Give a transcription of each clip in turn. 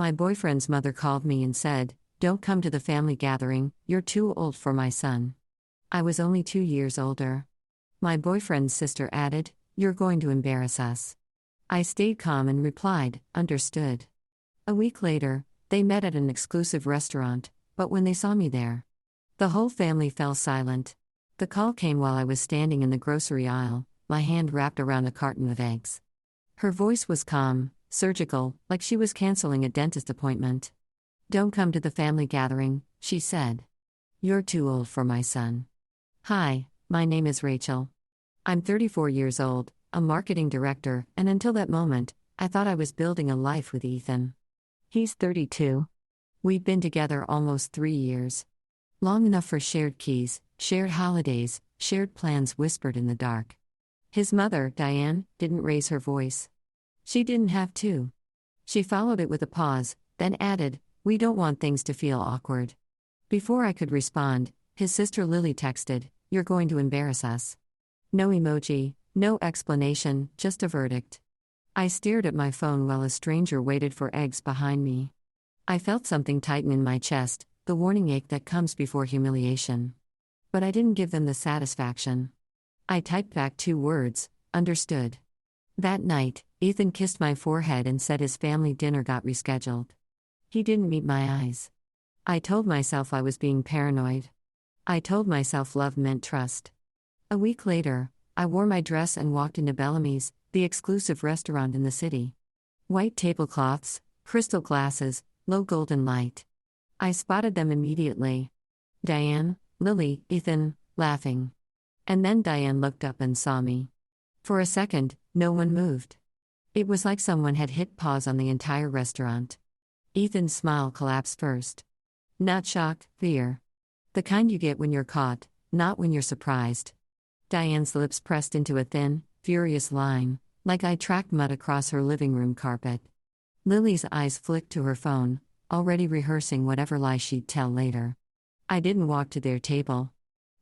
My boyfriend's mother called me and said, "Don't come to the family gathering, you're too old for my son." I was only 2 years older. My boyfriend's sister added, "You're going to embarrass us." I stayed calm and replied, "Understood." A week later, they met at an exclusive restaurant, but when they saw me there, the whole family fell silent. The call came while I was standing in the grocery aisle, my hand wrapped around a carton of eggs. Her voice was calm, surgical, like she was canceling a dentist appointment. "Don't come to the family gathering," she said. "You're too old for my son." Hi, my name is Rachel. I'm 34 years old, a marketing director, and until that moment, I thought I was building a life with Ethan. He's 32. We've been together almost 3 years. Long enough for shared keys, shared holidays, shared plans whispered in the dark. His mother, Diane, didn't raise her voice. She didn't have to. She followed it with a pause, then added, "We don't want things to feel awkward." Before I could respond, his sister Lily texted, "You're going to embarrass us." No emoji, no explanation, just a verdict. I stared at my phone while a stranger waited for eggs behind me. I felt something tighten in my chest, the warning ache that comes before humiliation. But I didn't give them the satisfaction. I typed back 2 words, "Understood." That night, Ethan kissed my forehead and said his family dinner got rescheduled. He didn't meet my eyes. I told myself I was being paranoid. I told myself love meant trust. A week later, I wore my dress and walked into Bellamy's, the exclusive restaurant in the city. White tablecloths, crystal glasses, low golden light. I spotted them immediately. Diane, Lily, Ethan, laughing. And then Diane looked up and saw me. For a second, no one moved. It was like someone had hit pause on the entire restaurant. Ethan's smile collapsed first. Not shock, fear. The kind you get when you're caught, not when you're surprised. Diane's lips pressed into a thin, furious line, like I tracked mud across her living room carpet. Lily's eyes flicked to her phone, already rehearsing whatever lie she'd tell later. I didn't walk to their table.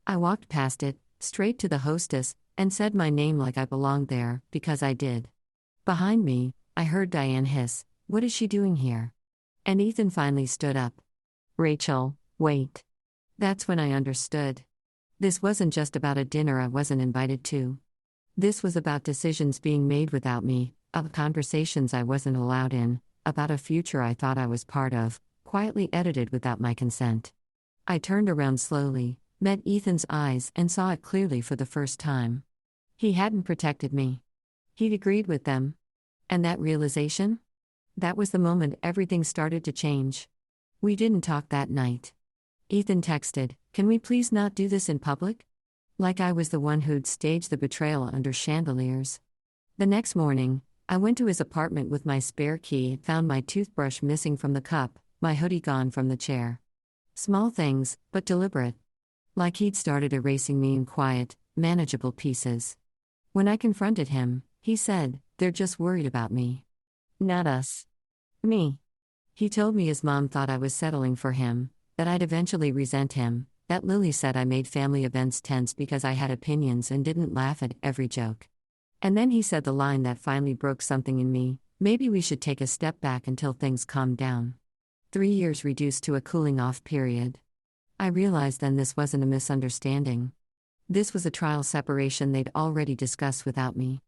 I walked past it, straight to the hostess, and said my name like I belonged there, because I did. Behind me, I heard Diane hiss, "What is she doing here?" And Ethan finally stood up. "Rachel, wait." That's when I understood. This wasn't just about a dinner I wasn't invited to. This was about decisions being made without me, of conversations I wasn't allowed in, about a future I thought I was part of, quietly edited without my consent. I turned around slowly, met Ethan's eyes, and saw it clearly for the first time. He hadn't protected me. He'd agreed with them. And that realization? That was the moment everything started to change. We didn't talk that night. Ethan texted, "Can we please not do this in public?" Like I was the one who'd staged the betrayal under chandeliers. The next morning, I went to his apartment with my spare key and found my toothbrush missing from the cup, my hoodie gone from the chair. Small things, but deliberate. Like he'd started erasing me in quiet, manageable pieces. When I confronted him, he said, "They're just worried about me. Not us. Me." He told me his mom thought I was settling for him, that I'd eventually resent him, that Lily said I made family events tense because I had opinions and didn't laugh at every joke. And then he said the line that finally broke something in me, "Maybe we should take a step back until things calm down." 3 years reduced to a cooling-off period. I realized then this wasn't a misunderstanding. This was a trial separation they'd already discussed without me.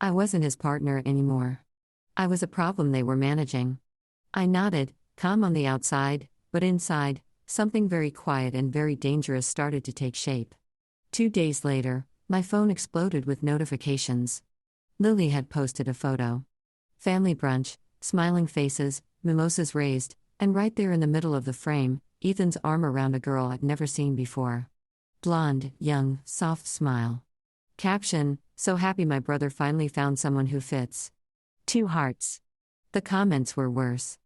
I wasn't his partner anymore. I was a problem they were managing. I nodded, calm on the outside, but inside, something very quiet and very dangerous started to take shape. 2 days later, my phone exploded with notifications. Lily had posted a photo. Family brunch, smiling faces, mimosas raised, and right there in the middle of the frame, Ethan's arm around a girl I'd never seen before. Blonde, young, soft smile. Caption, "So happy my brother finally found someone who fits." 2 hearts. The comments were worse.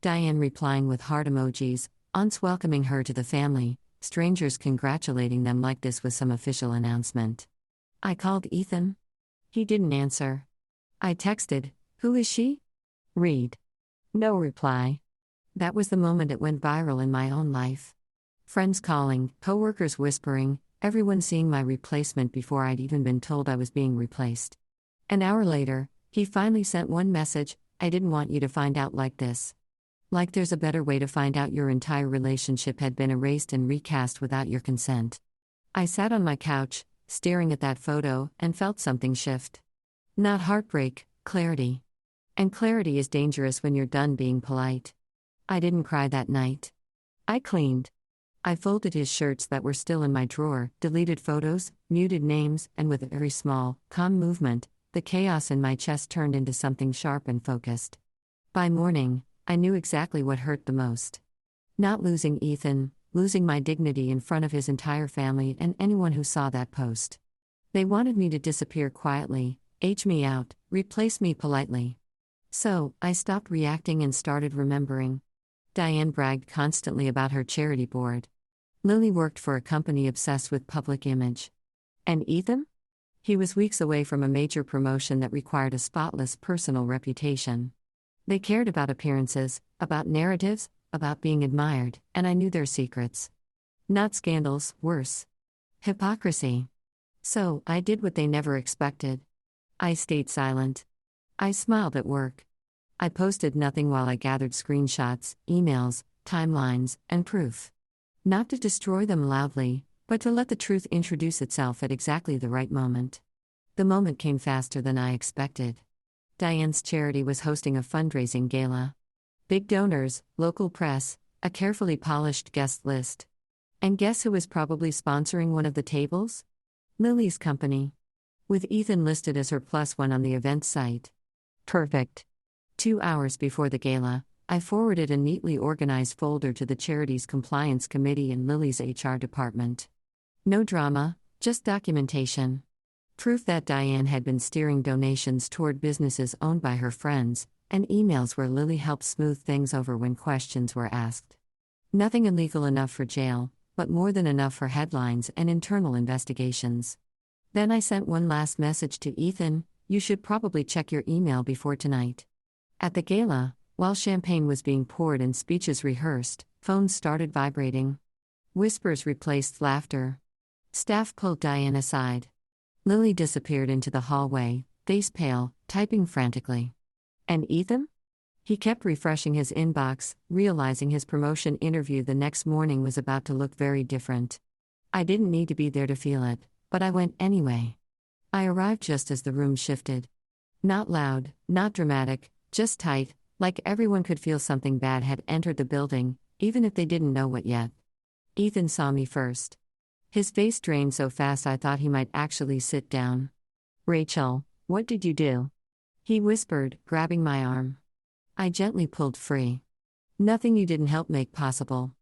Diane replying with heart emojis, aunts welcoming her to the family, strangers congratulating them like this was some official announcement. I called Ethan. He didn't answer. I texted, "Who is she?" Read. No reply. That was the moment it went viral in my own life. Friends calling, coworkers whispering, everyone seeing my replacement before I'd even been told I was being replaced. An hour later, he finally sent one message, "I didn't want you to find out like this." Like there's a better way to find out your entire relationship had been erased and recast without your consent. I sat on my couch, staring at that photo, and felt something shift. Not heartbreak, clarity. And clarity is dangerous when you're done being polite. I didn't cry that night. I cleaned. I folded his shirts that were still in my drawer, deleted photos, muted names, and with a very small, calm movement, the chaos in my chest turned into something sharp and focused. By morning, I knew exactly what hurt the most. Not losing Ethan, losing my dignity in front of his entire family and anyone who saw that post. They wanted me to disappear quietly, age me out, replace me politely. So, I stopped reacting and started remembering. Diane bragged constantly about her charity board. Lily worked for a company obsessed with public image. And Ethan? He was weeks away from a major promotion that required a spotless personal reputation. They cared about appearances, about narratives, about being admired, and I knew their secrets. Not scandals, worse. Hypocrisy. So, I did what they never expected. I stayed silent. I smiled at work. I posted nothing while I gathered screenshots, emails, timelines, and proof. Not to destroy them loudly, but to let the truth introduce itself at exactly the right moment. The moment came faster than I expected. Diane's charity was hosting a fundraising gala. Big donors, local press, a carefully polished guest list. And guess who was probably sponsoring one of the tables? Lily's company. With Ethan listed as her +1 on the event site. Perfect. 2 hours before the gala, I forwarded a neatly organized folder to the charity's compliance committee and Lily's HR department. No drama, just documentation. Proof that Diane had been steering donations toward businesses owned by her friends, and emails where Lily helped smooth things over when questions were asked. Nothing illegal enough for jail, but more than enough for headlines and internal investigations. Then I sent one last message to Ethan: you should probably check your email before tonight. At the gala, while champagne was being poured and speeches rehearsed, phones started vibrating. Whispers replaced laughter. Staff pulled Diane aside. Lily disappeared into the hallway, face pale, typing frantically. And Ethan? He kept refreshing his inbox, realizing his promotion interview the next morning was about to look very different. I didn't need to be there to feel it, but I went anyway. I arrived just as the room shifted. Not loud, not dramatic, just tight, like everyone could feel something bad had entered the building, even if they didn't know what yet. Ethan saw me first. His face drained so fast I thought he might actually sit down. "Rachel, what did you do?" he whispered, grabbing my arm. I gently pulled free. "Nothing you didn't help make possible."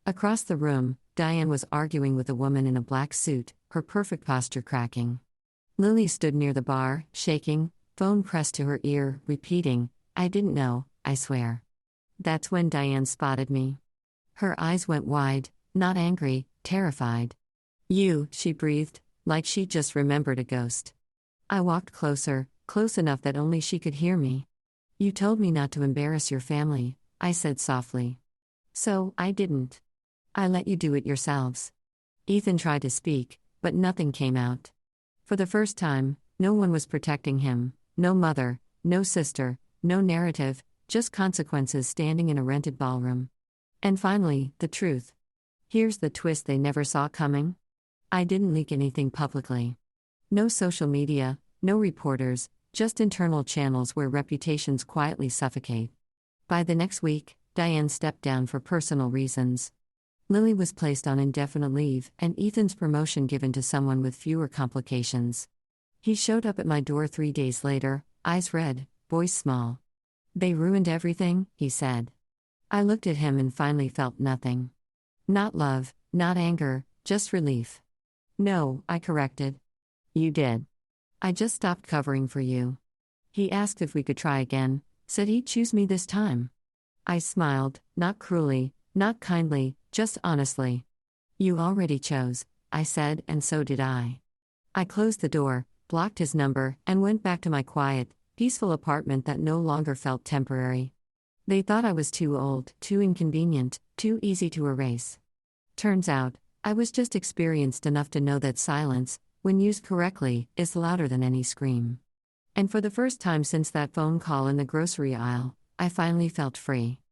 Across the room, Diane was arguing with a woman in a black suit, her perfect posture cracking. Lily stood near the bar, shaking, phone pressed to her ear, repeating, "I didn't know, I swear." That's when Diane spotted me. Her eyes went wide, not angry, terrified. "You," she breathed, like she'd just remembered a ghost. I walked closer, close enough that only she could hear me. "You told me not to embarrass your family," I said softly. "So, I didn't. I let you do it yourselves." Ethan tried to speak, but nothing came out. For the first time, no one was protecting him, no mother, no sister, no narrative, just consequences standing in a rented ballroom. And finally, the truth. Here's the twist they never saw coming. I didn't leak anything publicly. No social media, no reporters, just internal channels where reputations quietly suffocate. By the next week, Diane stepped down for personal reasons. Lily was placed on indefinite leave, and Ethan's promotion given to someone with fewer complications. He showed up at my door 3 days later, eyes red, voice small. "They ruined everything," he said. I looked at him and finally felt nothing. Not love, not anger, just relief. "No," I corrected. "You did. I just stopped covering for you." He asked if we could try again, said he'd choose me this time. I smiled, not cruelly, not kindly, just honestly. "You already chose," I said, and so did I. I closed the door, blocked his number, and went back to my quiet, peaceful apartment that no longer felt temporary. They thought I was too old, too inconvenient, too easy to erase. Turns out, I was just experienced enough to know that silence, when used correctly, is louder than any scream. And for the first time since that phone call in the grocery aisle, I finally felt free.